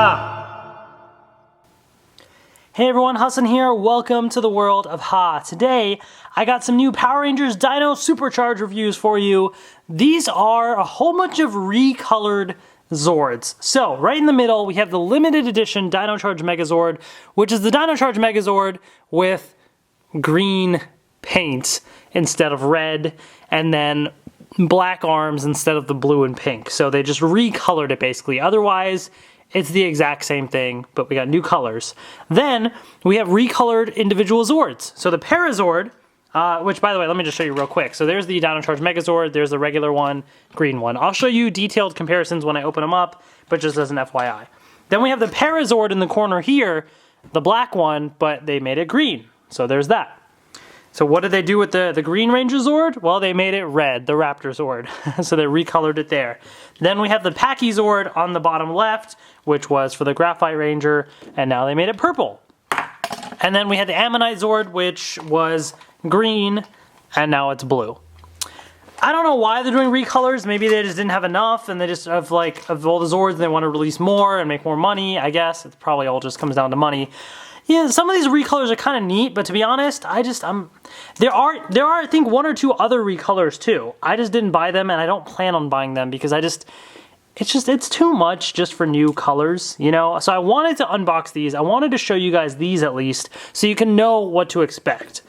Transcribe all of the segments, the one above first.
Ha! Hey everyone, Hassan here. Welcome to the world of Ha. Today, I got some new Power Rangers Dino Super Charge reviews for you. These are a whole bunch of recolored Zords. So, right in the middle, we have the limited edition Dino Charge Megazord, which is the Dino Charge Megazord with green paint instead of red, and then black arms instead of the blue and pink. So they just recolored it basically. Otherwise, it's the exact same thing, but we got new colors. Then we have recolored individual Zords. So the Para Zord, which by the way, let me just show you real quick. So there's the Dino Charge Megazord, there's the regular one, green one. I'll show you detailed comparisons when I open them up, but just as an FYI. Then we have the Para Zord in the corner here, the black one, but they made it green. So there's that. So what did they do with the Green Ranger Zord? Well, they made it red, the Raptor Zord. So they recolored it there. Then we have the Pachy Zord on the bottom left, which was for the Graphite Ranger, and now they made it purple. And then we had the Ammonite Zord, which was green, and now it's blue. I don't know why they're doing recolors. Maybe they just didn't have enough, and they just have like, of all the Zords, they want to release more and make more money, I guess. It probably all just comes down to money. Yeah, some of these recolors are kind of neat, but to be honest, there are I think one or two other recolors too. I just didn't buy them, and I don't plan on buying them because it's too much just for new colors, you know? So I wanted to unbox these. I wanted to show you guys these at least so you can know what to expect.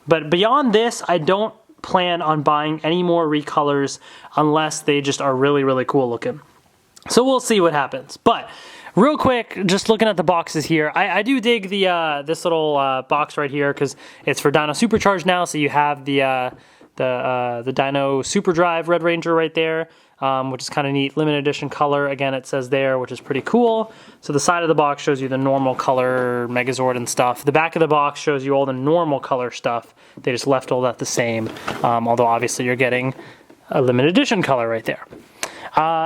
But beyond this, I don't plan on buying any more recolors unless they just are really, really cool looking. So we'll see what happens. But real quick, just looking at the boxes here, I do dig the this little box right here because it's for Dino Super Charge now. So you have the Dino Super Drive Red Ranger right there, which is kind of neat. Limited edition color, again, it says there, which is pretty cool. So the side of the box shows you the normal color Megazord and stuff. The back of the box shows you all the normal color stuff. They just left all that the same, although obviously you're getting a limited edition color right there.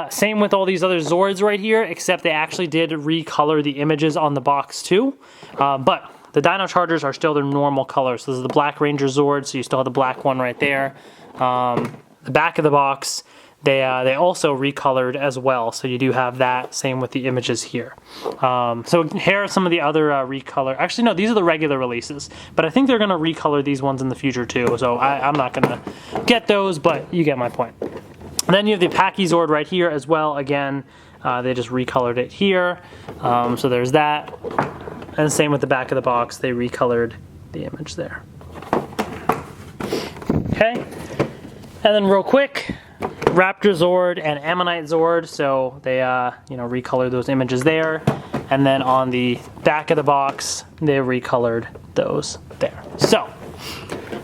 Same with all these other Zords right here, except they actually did recolor the images on the box too. But the Dino Chargers are still their normal colors. So this is the Black Ranger Zord, so you still have the black one right there. The back of the box, they also recolored as well, so you do have that. Same with the images here. So here are some of the other recolor. Actually, no, these are the regular releases, but I think they're going to recolor these ones in the future too. So I'm not going to get those, but you get my point. And then you have the Pachy Zord right here as well. Again, they just recolored it here. So there's that. And same with the back of the box. They recolored the image there. Okay. And then real quick, Raptor Zord and Ammonite Zord. So they, recolored those images there. And then on the back of the box, they recolored those there. So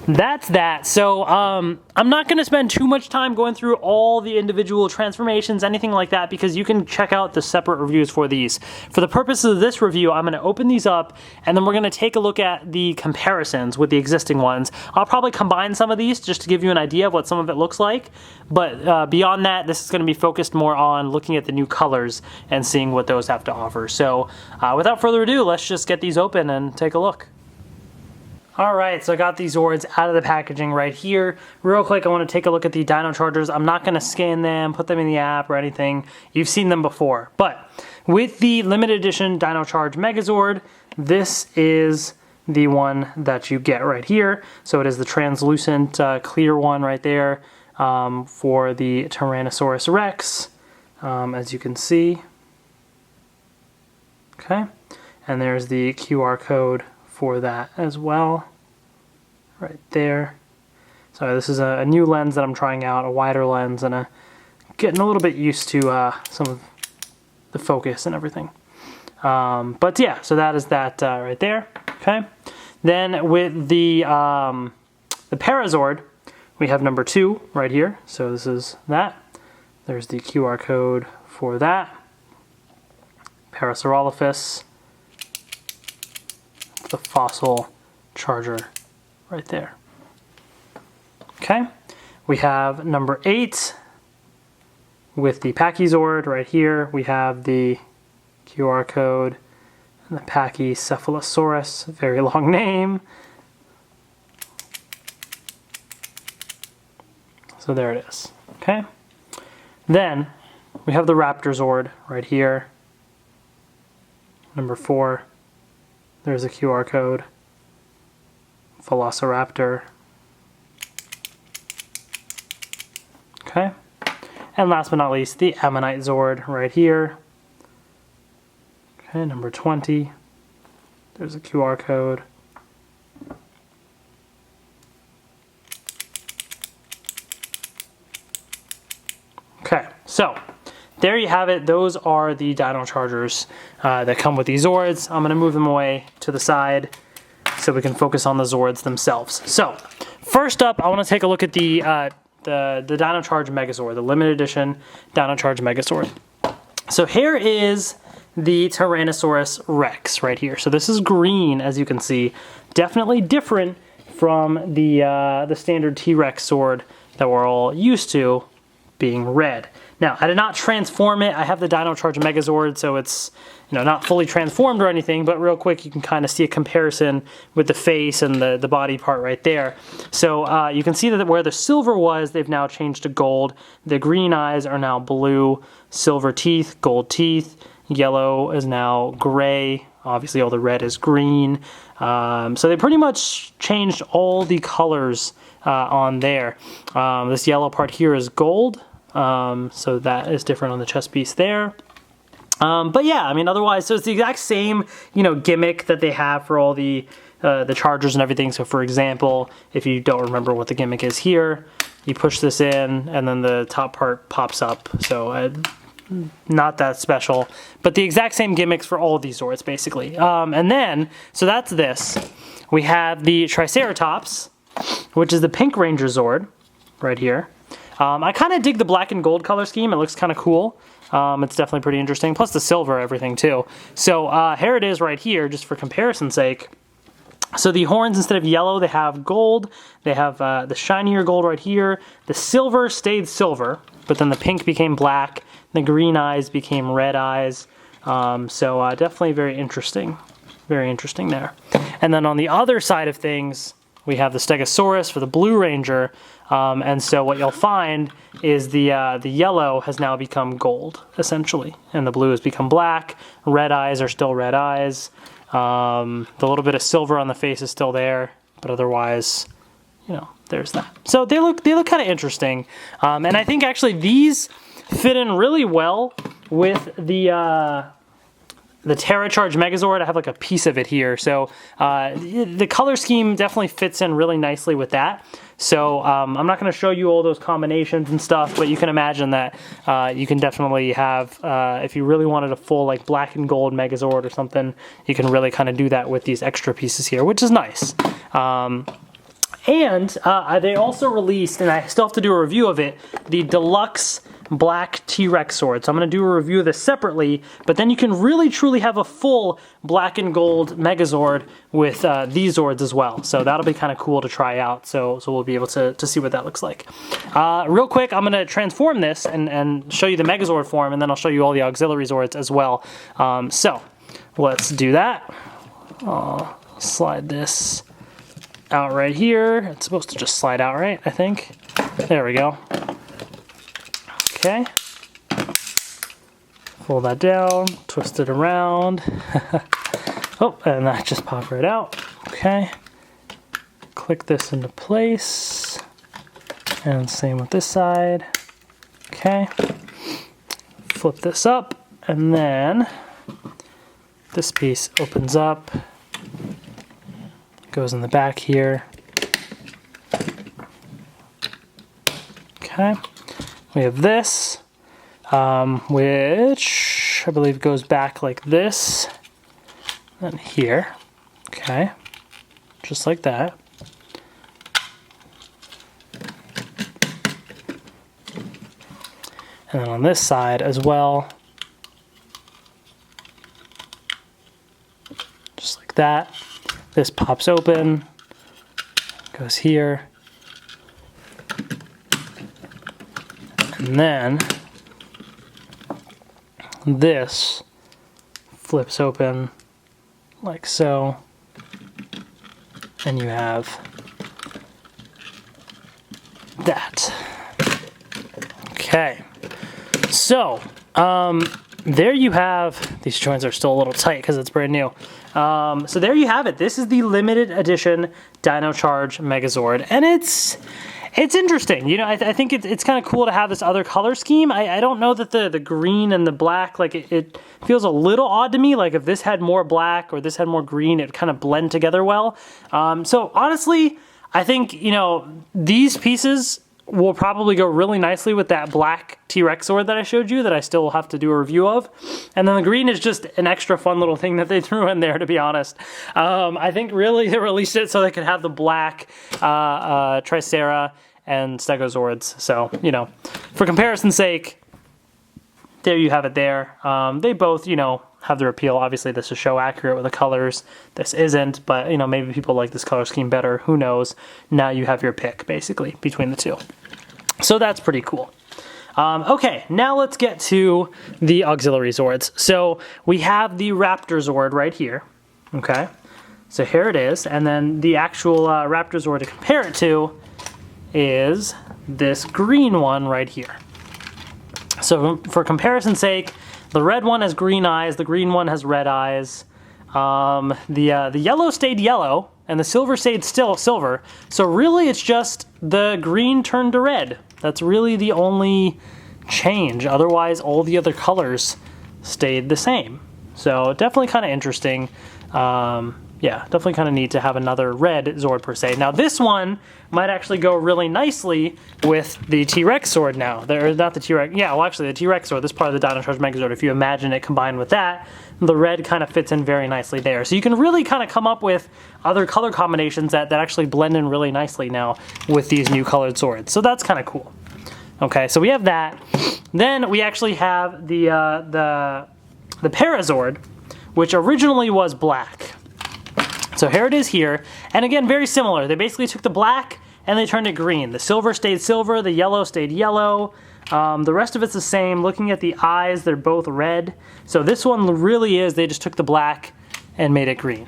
that's that. So I'm not going to spend too much time going through all the individual transformations, anything like that, because you can check out the separate reviews for these. For the purposes of this review, I'm going to open these up, and then we're going to take a look at the comparisons with the existing ones. I'll probably combine some of these just to give you an idea of what some of it looks like, but beyond that, this is going to be focused more on looking at the new colors and seeing what those have to offer. So without further ado, let's just get these open and take a look. Alright, so I got these Zords out of the packaging right here. Real quick, I want to take a look at the Dino Chargers. I'm not going to scan them, put them in the app or anything. You've seen them before. But with the limited edition Dino Charge Megazord, this is the one that you get right here. So it is the translucent clear one right there for the Tyrannosaurus Rex, as you can see. Okay, and there's the QR code for that as well, right there. So this is a new lens that I'm trying out, a wider lens, and getting a little bit used to some of the focus and everything. But yeah, so that is that right there. Okay. Then with the Para Zord, we have number 2 right here. So this is that. There's the QR code for that. Parasaurolophus. The fossil charger right there. Okay, we have number 8 with the Pachy Zord right here. We have the QR code and the Pachycephalosaurus, very long name. So there it is. Okay, then we have the Raptor Zord right here. Number 4, there's a QR code. Velociraptor. Okay. And last but not least, the Ammonite Zord right here. Okay, number 20. There's a QR code. Okay, so there you have it. Those are the Dino Chargers that come with these Zords. I'm going to move them away to the side so we can focus on the Zords themselves. So first up, I want to take a look at the Dino Charge Megazord, the limited edition Dino Charge Megazord. So here is the Tyrannosaurus Rex right here. So this is green, as you can see. Definitely different from the standard T-Rex Zord that we're all used to, being red. Now, I did not transform it. I have the Dino Charge Megazord, so it's not fully transformed or anything, but real quick you can kind of see a comparison with the face and the body part right there. So you can see that where the silver was, they've now changed to gold. The green eyes are now blue, silver teeth, gold teeth, yellow is now gray, obviously all the red is green. So they pretty much changed all the colors on there. This yellow part here is gold, so that is different on the chest piece there. But yeah, I mean, otherwise, so it's the exact same, gimmick that they have for all the chargers and everything. So for example, if you don't remember what the gimmick is here, you push this in and then the top part pops up. So not that special, but the exact same gimmicks for all of these Zords, basically. And then, so that's this. We have the Triceratops, which is the Pink Ranger Zord right here. I kind of dig the black and gold color scheme. It looks kind of cool. It's definitely pretty interesting. Plus the silver, everything too. So here it is right here, just for comparison's sake. So the horns, instead of yellow, they have gold. They have the shinier gold right here. The silver stayed silver, but then the pink became black. The green eyes became red eyes. So definitely very interesting. Very interesting there. And then on the other side of things, we have the Stegosaurus for the Blue Ranger. And so what you'll find is the yellow has now become gold, essentially. And the blue has become black. Red eyes are still red eyes. The little bit of silver on the face is still there. But otherwise, there's that. So they look kind of interesting. And I think actually these fit in really well with the Terra Charge Megazord. I have like a piece of it here. So the color scheme definitely fits in really nicely with that. So I'm not going to show you all those combinations and stuff, but you can imagine that you can definitely have, if you really wanted a full like black and gold Megazord or something, you can really kind of do that with these extra pieces here, which is nice. And they also released, and I still have to do a review of it, the Deluxe Black T-Rex Zord. So I'm going to do a review of this separately, but then you can really truly have a full black and gold Megazord with these Zords as well. So that'll be kind of cool to try out. So we'll be able to see what that looks like. Real quick, I'm going to transform this and show you the Megazord form, and then I'll show you all the auxiliary Zords as well. So let's do that. I'll slide this out right here. It's supposed to just slide out, right? I think. There we go. Okay, pull that down, twist it around. Oh, and that just popped right out. Okay, click this into place, and same with this side. Okay, flip this up, and then this piece opens up, goes in the back here. Okay. We have this, which I believe goes back like this, and here, okay, just like that. And then on this side as well, just like that. This pops open, goes here. And then this flips open like so, and you have that. Okay, so there you have, these joints are still a little tight because it's brand new. So there you have it. This is the limited edition Dino Charge Megazord, and it's interesting. You know, I think it's kind of cool to have this other color scheme. I don't know that the green and the black, like it feels a little odd to me. Like if this had more black or this had more green, it kind of blend together well. So honestly, I think, you know, these pieces will probably go really nicely with that black T-Rex Zord that I showed you that I still have to do a review of. And then the green is just an extra fun little thing that they threw in there, to be honest. I think really they released it so they could have the black Tricera and Stegozords. So, you know, for comparison's sake, there you have it there. They both, you know, have their appeal. Obviously, this is show accurate with the colors. This isn't, but, you know, maybe people like this color scheme better. Who knows? Now you have your pick, basically, between the two. So that's pretty cool. Okay, now let's get to the auxiliary Zords. So we have the Raptor Zord right here. Okay, so here it is. And then the actual Raptor Zord to compare it to is this green one right here. So for comparison's sake, the red one has green eyes, the green one has red eyes. The yellow stayed yellow, and the silver stayed still silver. So really it's just the green turned to red. That's really the only change. Otherwise, all the other colors stayed the same. So definitely kind of interesting. Yeah, definitely kind of neat to have another red Zord per se. Now this one might actually go really nicely with the T-Rex Zord now. Not the T-Rex, yeah, well actually the T-Rex Zord, this part of the Dino Charge Megazord, if you imagine it combined with that, the red kind of fits in very nicely there. So you can really kind of come up with other color combinations that actually blend in really nicely now with these new colored Zords. So that's kind of cool. Okay, so we have that. Then we actually have the Para Zord, which originally was black. So here it is here, and again, very similar. They basically took the black and they turned it green. The silver stayed silver, the yellow stayed yellow. The rest of it's the same. Looking at the eyes, they're both red. So this one really is, they just took the black and made it green.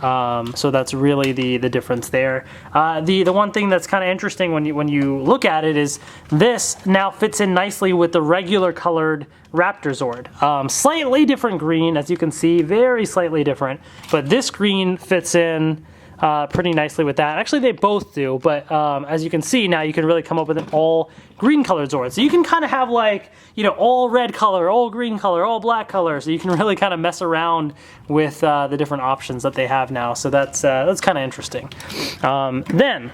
So that's really the difference there. The one thing that's kind of interesting when you look at it is this now fits in nicely with the regular colored Raptor Zord. Slightly different green, as you can see, very slightly different, but this green fits in pretty nicely with that. Actually, they both do, but as you can see, now you can really come up with an all green colored Zord. So you can kind of have like, you know, all red color, all green color, all black color. So you can really kind of mess around with the different options that they have now. So that's kind of interesting. Then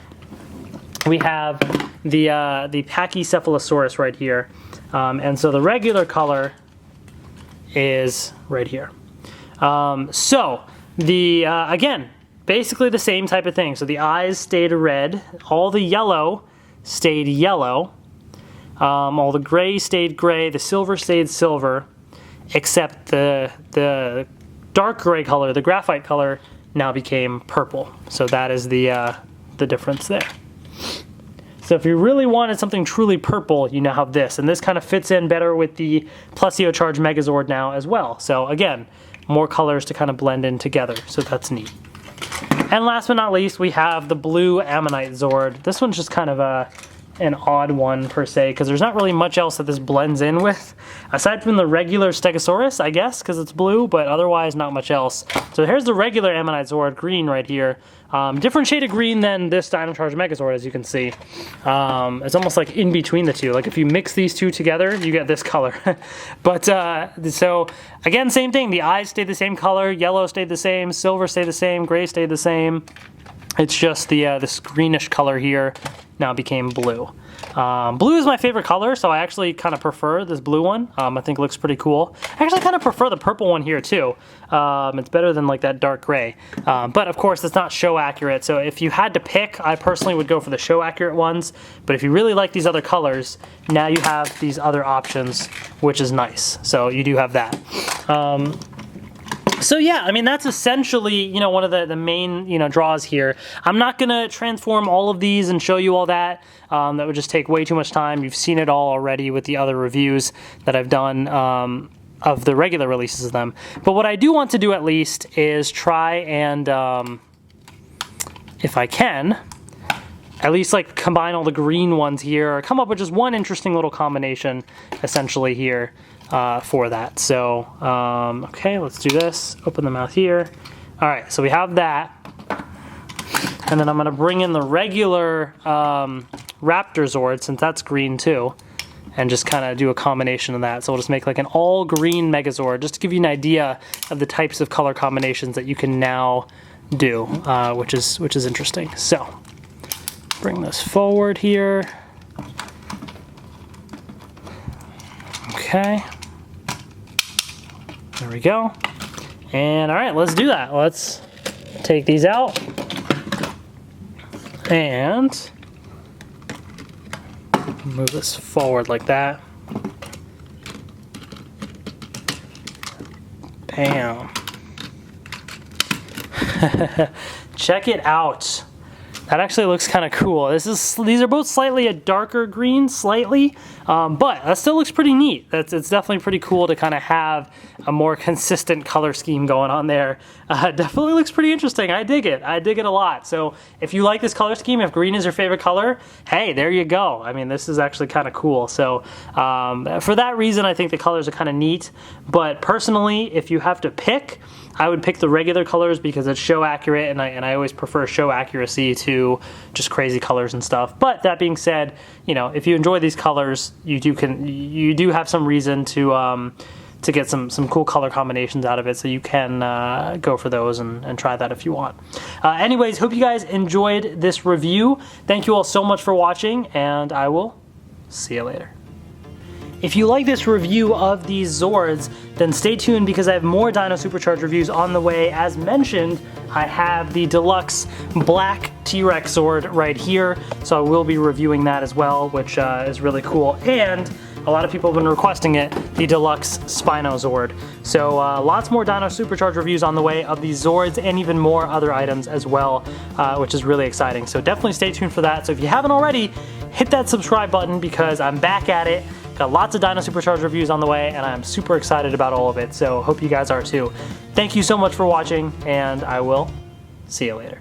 we have the Pachycephalosaurus right here. And so the regular color is right here. So the, again, basically the same type of thing. So the eyes stayed red, all the yellow stayed yellow, all the gray stayed gray, the silver stayed silver, except the dark gray color, the graphite color, now became purple. So that is the difference there. So if you really wanted something truly purple, you now have this, and this kind of fits in better with the Dino Charge Megazord now as well. So again, more colors to kind of blend in together, so that's neat. And last but not least, we have the blue Ammonite Zord. This one's just kind of an odd one per se, because there's not really much else that this blends in with, aside from the regular Stegosaurus, I guess, because it's blue, but otherwise not much else. So here's the regular Ammonite Zord, green right here. Different shade of green than this Dino Charge Megazord, as you can see. It's almost like in between the two. Like if you mix these two together, you get this color. But so again, same thing. The eyes stayed the same color, yellow stayed the same, silver stayed the same, gray stayed the same. It's just the this greenish color here now became blue. Blue is my favorite color, so I actually kind of prefer this blue one. I think it looks pretty cool. I actually kind of prefer the purple one here too. It's better than like that dark gray. But of course, it's not show accurate, so if you had to pick, I personally would go for the show accurate ones. But if you really like these other colors, now you have these other options, which is nice. So you do have that. So yeah, I mean, that's essentially, you know, one of the main, you know, draws here. I'm not going to transform all of these and show you all that. That would just take way too much time. You've seen it all already with the other reviews that I've done of the regular releases of them. But what I do want to do at least is try and, if I can, at least like combine all the green ones here, or come up with just one interesting little combination essentially here for that. So, okay, let's do this. Open the mouth here. All right, so we have that. And then I'm gonna bring in the regular Raptor Zord, since that's green too, and just kind of do a combination of that. So we'll just make like an all green Megazord, just to give you an idea of the types of color combinations that you can now do, which is interesting. So bring this forward here. Okay. There we go. And all right, let's do that. Let's take these out and move this forward like that. Bam. Check it out. That actually looks kind of cool. These are both slightly a darker green, slightly, but that still looks pretty neat. It's definitely pretty cool to kind of have a more consistent color scheme going on there. Definitely looks pretty interesting. I dig it. I dig it a lot. So if you like this color scheme, if green is your favorite color, hey, there you go. I mean, this is actually kind of cool. So for that reason, I think the colors are kind of neat. But personally, if you have to pick, I would pick the regular colors because it's show accurate, and I always prefer show accuracy to just crazy colors and stuff. But that being said, you know, if you enjoy these colors, you do have some reason to get some cool color combinations out of it, so you can go for those and try that if you want. Anyways, hope you guys enjoyed this review. Thank you all so much for watching, and I will see you later. If you like this review of these Zords, then stay tuned because I have more Dino Super Charge reviews on the way. As mentioned, I have the deluxe black T-Rex Zord right here, so I will be reviewing that as well, which is really cool. And a lot of people have been requesting it, the deluxe Spino Zord. So lots more Dino Super Charge reviews on the way of these Zords and even more other items as well, which is really exciting. So definitely stay tuned for that. So if you haven't already, hit that subscribe button because I'm back at it. Got lots of Dino Super Charge reviews on the way, and I'm super excited about all of it, so hope you guys are too. Thank you so much for watching, and I will see you later.